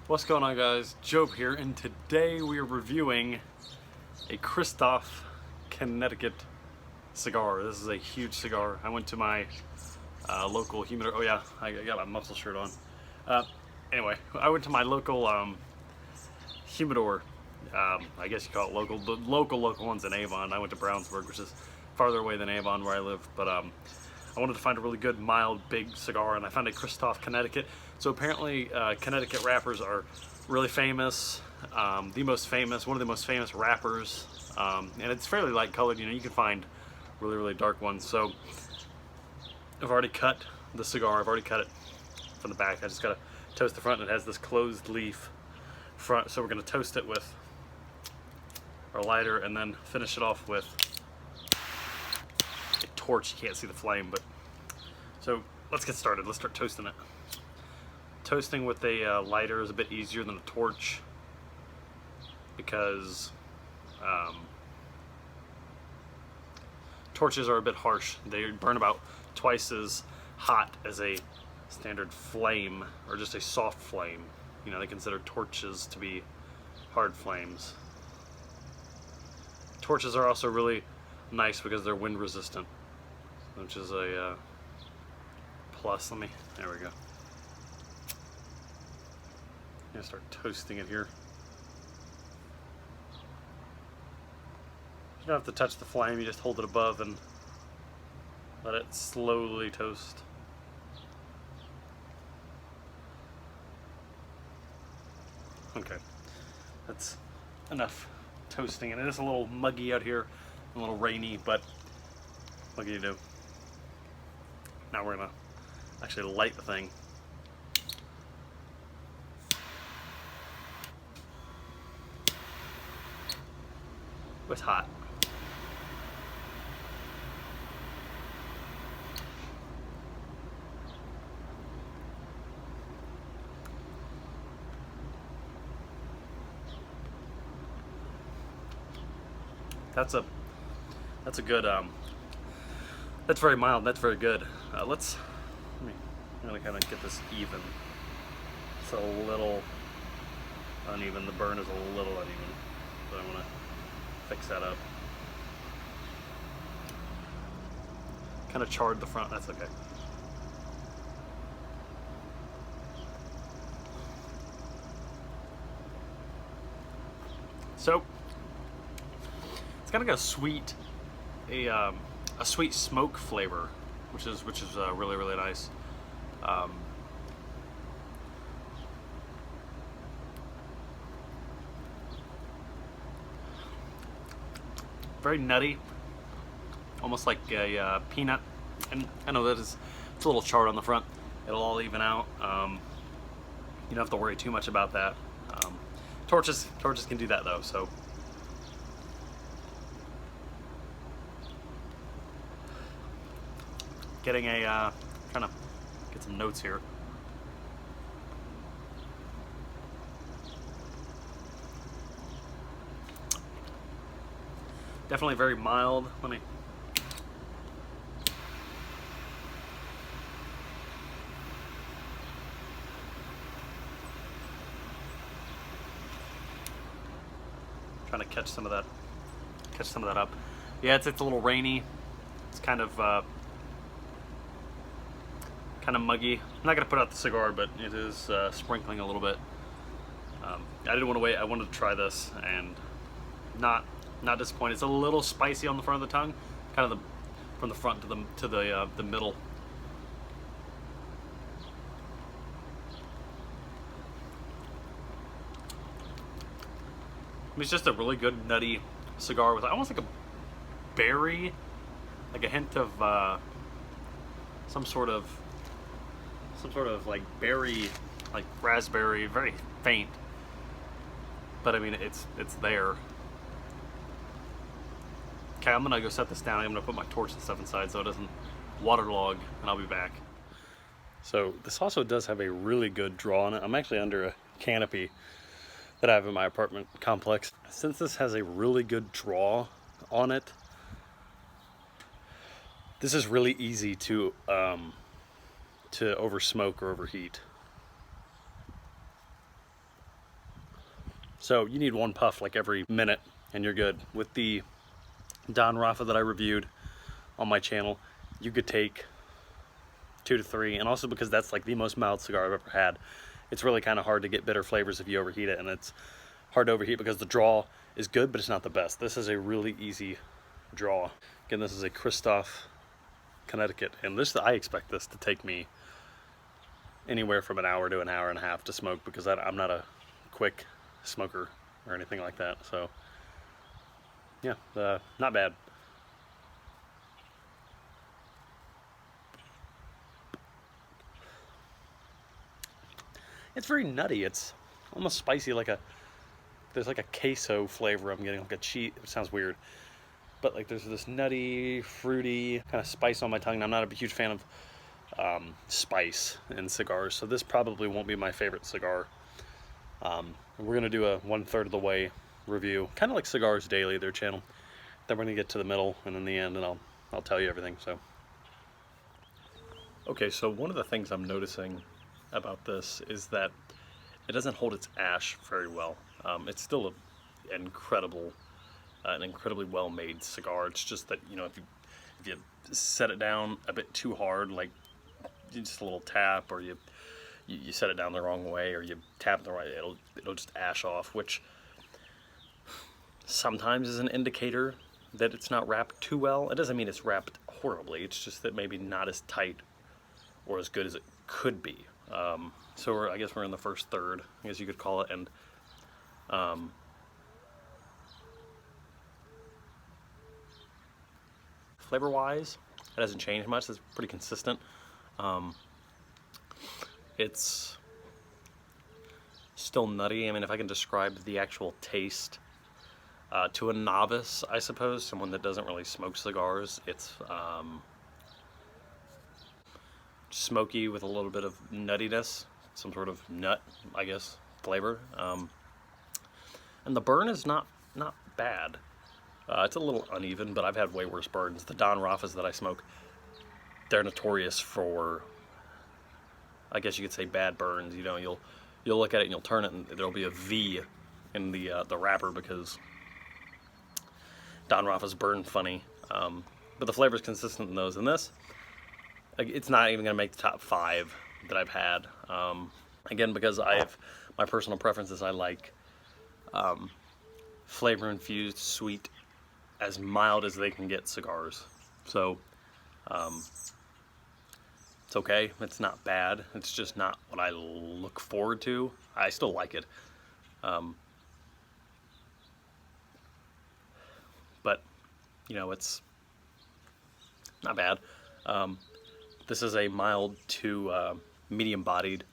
What's going on, guys? Job here, and today we are reviewing a Kristoff Connecticut cigar. This is a huge cigar. I went to my local humidor. Oh yeah, I got my muscle shirt on. Anyway, I went to my local humidor. I guess you call it local. The local one's in Avon. I went to Brownsburg, which is farther away than Avon where I live. But I wanted to find a really good, mild, big cigar, and I found a Kristoff Connecticut. So apparently, Connecticut wrappers are really famous. One of the most famous wrappers, and it's fairly light colored. You know, you can find really dark ones. So I've already cut the cigar. I've already cut it from the back. I just gotta toast the front. And it has this closed leaf front, so we're gonna toast it with our lighter, and then finish it off with a torch. You can't see the flame, but so let's get started. Let's start toasting it. Toasting with a lighter is a bit easier than a torch because torches are a bit harsh. They burn about twice as hot as a standard flame, or just a soft flame. You know, they consider torches to be hard flames. Torches are also really nice because they're wind resistant, which is a plus. There we go. I'm gonna start toasting it here. You don't have to touch the flame, you just hold it above and let it slowly toast. Okay, that's enough toasting, and it is a little muggy out here, a little rainy, but what can you do? Now we're gonna actually light the thing. It's hot. That's a good that's very mild. That's very good. Let me really kind of get this even. It's a little uneven. The burn is a little uneven, but I want to fix that up. Kind of charred the front. That's okay. So it's kind of got a sweet smoke flavor, which is really nice. Very nutty, almost like a peanut. And I know that it's a little charred on the front. It'll all even out. You don't have to worry too much about that. Torches can do that though. So getting trying to get some notes here. Definitely very mild. Let me. Trying to catch some of that up. Yeah, it's a little rainy. It's kind of muggy. I'm not gonna put out the cigar, but it is sprinkling a little bit. I didn't want to wait. I wanted to try this, and not disappointed. It's a little spicy on the front of the tongue, kind of from the front to the middle. It's just a really good nutty cigar with almost like a berry, like a hint of some sort of like berry, like raspberry, very faint. But I mean, it's there. Okay, I'm gonna go set this down. I'm gonna put my torch and stuff inside so it doesn't waterlog, and I'll be back. So this also does have a really good draw on it. I'm actually under a canopy that I have in my apartment complex. Since this has a really good draw on it, this is really easy to over smoke or overheat. So you need one puff like every minute and you're good. With the Don Rafa that I reviewed on my channel, you could take 2 to 3, and also because that's like the most mild cigar I've ever had, it's really kind of hard to get bitter flavors if you overheat it, and it's hard to overheat because the draw is good, but it's not the best. This is a really easy draw. Again, this is a Kristoff Connecticut, and I expect this to take me anywhere from an hour to an hour and a half to smoke, because I'm not a quick smoker or anything like that. So yeah, not bad. It's very nutty. It's almost spicy, there's like a queso flavor I'm getting, like a cheese. It sounds weird, but like there's this nutty, fruity kind of spice on my tongue. And I'm not a huge fan of spice in cigars, so this probably won't be my favorite cigar. We're gonna do a 1/3 of the way review, kind of like Cigars Daily, their channel. Then we're gonna get to the middle and then the end, and I'll tell you everything. So okay, so one of the things I'm noticing about this is that it doesn't hold its ash very well. It's still an incredibly well-made cigar. It's just that, you know, if you set it down a bit too hard, like just a little tap, or you set it down the wrong way, or you tap it the right, it'll just ash off, which sometimes is an indicator that it's not wrapped too well. It doesn't mean it's wrapped horribly. It's just that maybe not as tight or as good as it could be. So I guess we're in the first third, I guess you could call it, and flavor-wise, it hasn't changed much. It's pretty consistent. It's still nutty. I mean, if I can describe the actual taste to a novice, I suppose, someone that doesn't really smoke cigars, it's smoky with a little bit of nuttiness, some sort of nut, I guess, flavor. And the burn is not bad. It's a little uneven, but I've had way worse burns. The Don Rafas that I smoke, they're notorious for, I guess you could say, bad burns. You know, you'll look at it and you'll turn it and there'll be a V in the wrapper because Don Rafas burn funny. But the flavor's consistent in those. And this, it's not even gonna make the top 5 that I've had. Again, because my personal preference is I like flavor infused, sweet, as mild as they can get cigars. So it's okay. It's not bad. It's just not what I look forward to. I still like it. But you know, it's not bad. This is a mild to medium bodied.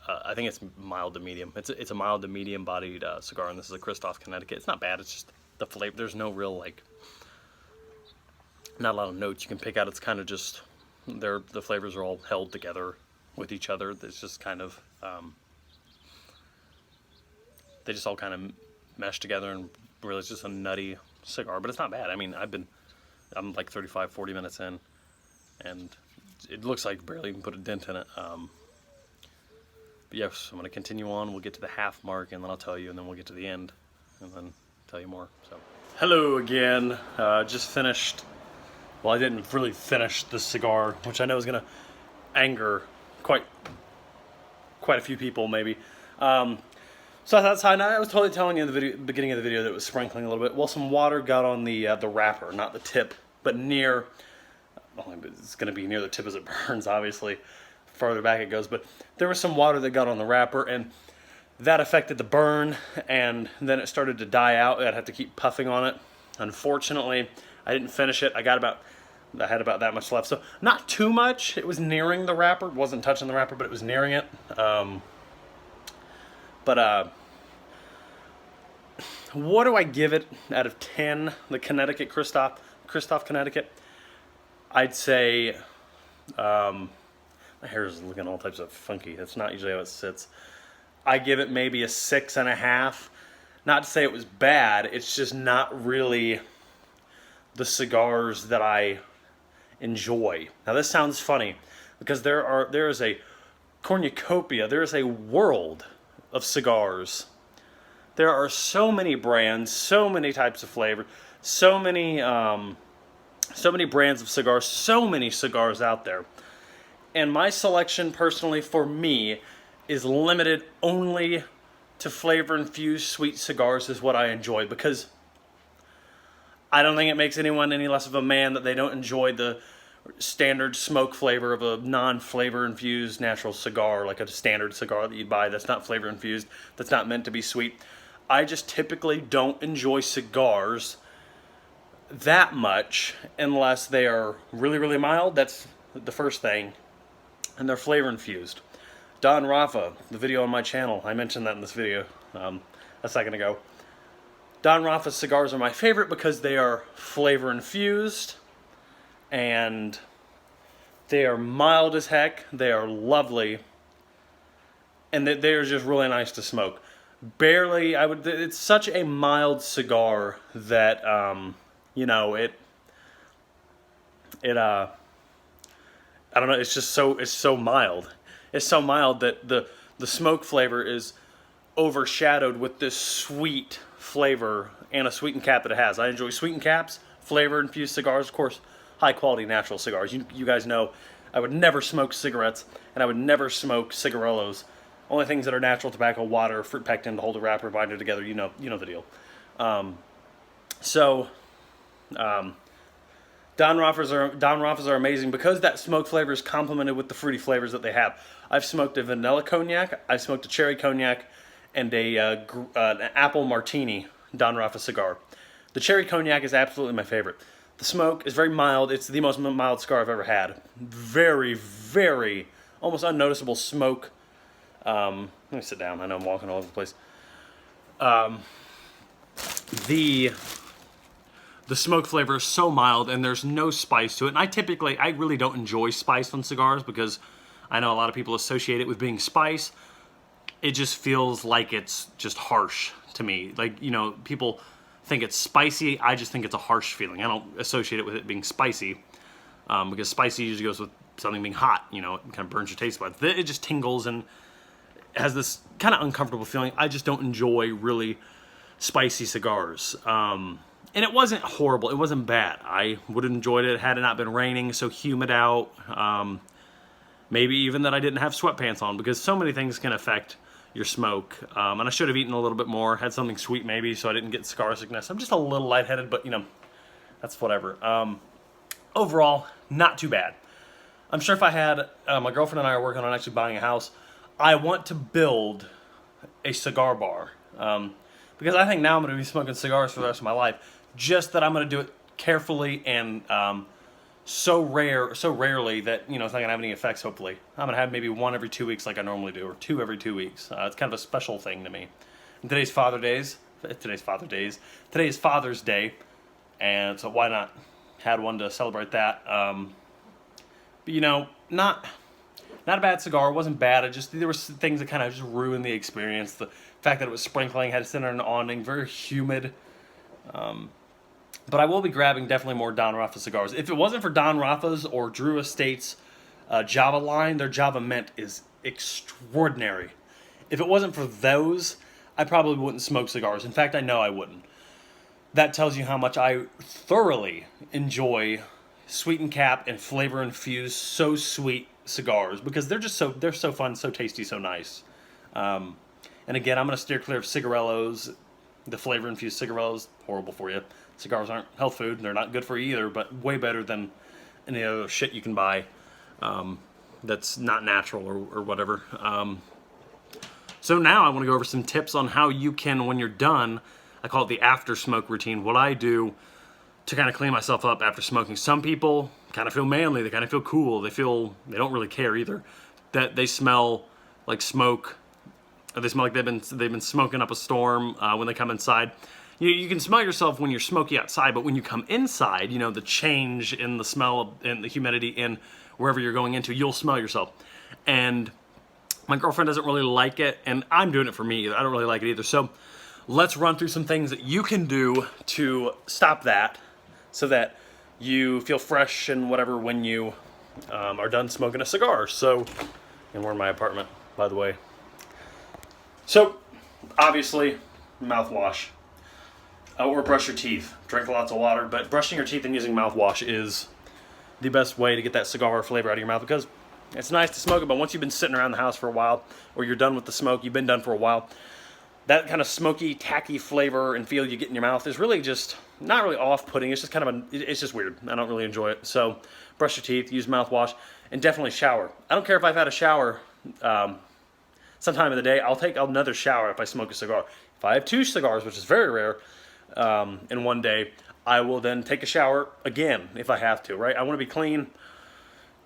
I think it's mild to medium. It's a mild to medium bodied cigar, and this is a Kristoff Connecticut. It's not bad. It's just the flavor. There's no real, like, not a lot of notes you can pick out. It's kind of just the flavors are all held together with each other. It's just kind of they just all kind of mesh together, and really it's just a nutty cigar. But it's not bad. I mean, I'm like 35-40 minutes in, and it looks like barely even put a dent in it. But yes, I'm going to continue on. We'll get to the half mark, and then I'll tell you, and then we'll get to the end, and then tell you more. So, hello again. Just finished. Well, I didn't really finish the cigar, which I know is going to anger quite a few people, maybe. So that's how I was totally telling you in the beginning of the video that it was sprinkling a little bit. Well, some water got on the wrapper, not the tip, but near. Well, it's going to be near the tip as it burns, obviously. Farther back it goes, but there was some water that got on the wrapper, and that affected the burn, and then it started to die out. I'd have to keep puffing on it. Unfortunately, I didn't finish it. I had about that much left, so not too much. It was nearing the wrapper. It wasn't touching the wrapper, but it was nearing it. What do I give it out of 10? The Connecticut Kristoff Connecticut. I'd say. My hair is looking all types of funky. That's not usually how it sits. I give it maybe a 6.5. Not to say it was bad. It's just not really the cigars that I enjoy. Now this sounds funny because there is a cornucopia. There is a world of cigars. There are so many brands, so many types of flavor, so many brands of cigars, so many cigars out there. And my selection, personally, for me, is limited only to flavor-infused sweet cigars is what I enjoy, because I don't think it makes anyone any less of a man that they don't enjoy the standard smoke flavor of a non-flavor infused natural cigar, like a standard cigar that you buy that's not flavor infused, that's not meant to be sweet. I just typically don't enjoy cigars that much unless they are really, really mild. That's the first thing. And they're flavor infused. Don Rafa, the video on my channel, I mentioned that in this video a second ago. Don Rafa cigars are my favorite because they are flavor infused and they are mild as heck. They are lovely, and they are just really nice to smoke. Barely, it's such a mild cigar that you know, I don't know, it's so mild. It's so mild that the smoke flavor is overshadowed with this sweet flavor and a sweetened cap that it has. I enjoy sweetened caps, flavor infused cigars, of course, high quality natural cigars. You guys know I would never smoke cigarettes, and I would never smoke cigarillos. Only things that are natural: tobacco, water, fruit packed in to hold a wrapper, binder together. You know the deal. Don Rafas are amazing because that smoke flavor is complemented with the fruity flavors that they have. I've smoked a vanilla cognac, I've smoked a cherry cognac, and an apple martini Don Rafa cigar. The cherry cognac is absolutely my favorite. The smoke is very mild. It's the most mild cigar I've ever had. Very, very, almost unnoticeable smoke. Let me sit down. I know I'm walking all over the place. The smoke flavor is so mild, and there's no spice to it. And I really don't enjoy spice on cigars because I know a lot of people associate it with being spice. It just feels like it's just harsh to me. Like, you know, people think it's spicy. I just think it's a harsh feeling. I don't associate it with it being spicy because spicy usually goes with something being hot. You know, it kind of burns your taste buds. It just tingles and has this kind of uncomfortable feeling. I just don't enjoy really spicy cigars. And it wasn't horrible. It wasn't bad. I would have enjoyed it had it not been raining, so humid out. Maybe even that I didn't have sweatpants on, because so many things can affect your smoke. And I should have eaten a little bit more, had something sweet maybe, so I didn't get cigar sickness. I'm just a little lightheaded, but you know, that's whatever. Overall, not too bad. I'm sure if I had, my girlfriend and I are working on actually buying a house, I want to build a cigar bar. Because I think now I'm going to be smoking cigars for the rest of my life. Just that I'm going to do it carefully and so rarely that, you know, it's not going to have any effects, hopefully. I'm going to have maybe one every 2 weeks like I normally do, or two every 2 weeks. It's kind of a special thing to me. And today's Father's Day, and so why not? Had one to celebrate that. But, you know, not a bad cigar. It wasn't bad. There were things that kind of just ruined the experience. The fact that it was sprinkling, had to sit under an awning, very humid. But I will be grabbing definitely more Don Rafa cigars. If it wasn't for Don Rafa's or Drew Estate's Java line, their Java Mint is extraordinary. If it wasn't for those, I probably wouldn't smoke cigars. In fact, I know I wouldn't. That tells you how much I thoroughly enjoy sweetened cap and flavor infused, so sweet cigars, because they're so fun, so tasty, so nice. And again, I'm going to steer clear of cigarillos. The flavor infused cigarillos, horrible for you. Cigars aren't health food, they're not good for you either, but way better than any other shit you can buy that's not natural or whatever. So now I want to go over some tips on how you can, when you're done, I call it the after smoke routine, what I do to kind of clean myself up after smoking. Some people kind of feel manly, they kind of feel cool, they don't really care either, that they smell like smoke. They smell like they've been smoking up a storm when they come inside. You can smell yourself when you're smoky outside, but when you come inside, you know, the change in the smell and the humidity in wherever you're going into, you'll smell yourself. And my girlfriend doesn't really like it, and I'm doing it for me. I don't really like it either. So let's run through some things that you can do to stop that so that you feel fresh and whatever when you are done smoking a cigar. So, and we're in my apartment, by the way. So, obviously, mouthwash. Or brush your teeth. Drink lots of water, but brushing your teeth and using mouthwash is the best way to get that cigar flavor out of your mouth, because it's nice to smoke it, but once you've been sitting around the house for a while, or you're done with the smoke, you've been done for a while, that kind of smoky, tacky flavor and feel you get in your mouth is really just not really off-putting. It's just kind of it's just weird. I don't really enjoy it. So brush your teeth, use mouthwash, and definitely shower. I don't care if I've had a shower sometime in the day. I'll take another shower if I smoke a cigar. If I have 2 cigars, which is very rare, in one day, I will then take a shower again if I have to, right? I want to be clean.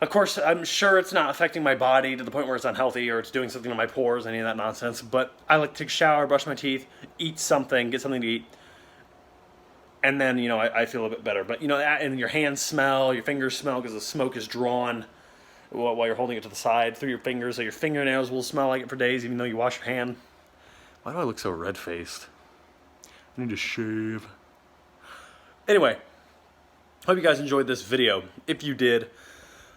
Of course, I'm sure it's not affecting my body to the point where it's unhealthy or it's doing something to my pores, any of that nonsense, but I like to take a shower, brush my teeth, eat something, get something to eat, and then, you know, I feel a bit better. But, you know, and your hands smell, your fingers smell because the smoke is drawn while you're holding it to the side through your fingers, so your fingernails will smell like it for days even though you wash your hand. Why do I look so red-faced? I need to shave. Anyway, hope you guys enjoyed this video. If you did,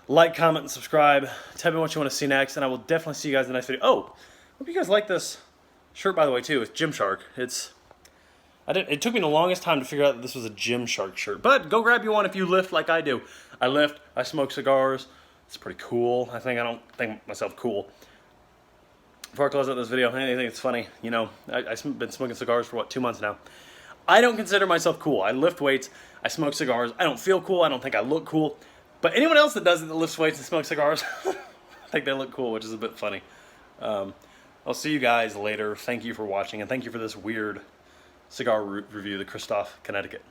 like, comment, and subscribe. Tell me what you want to see next, and I will definitely see you guys in the next video. Oh, hope you guys like this shirt, by the way, too. It's Gymshark. It took me the longest time to figure out that this was a Gymshark shirt, but go grab you one if you lift like I do. I lift, I smoke cigars. It's pretty cool. I don't think myself cool. Before I close out this video, I think it's funny. You know, I've been smoking cigars for, what, 2 months now. I don't consider myself cool. I lift weights, I smoke cigars. I don't feel cool. I don't think I look cool. But anyone else that does it, that lifts weights and smokes cigars, I think they look cool, which is a bit funny. I'll see you guys later. Thank you for watching, and thank you for this weird cigar review, the Kristoff Connecticut.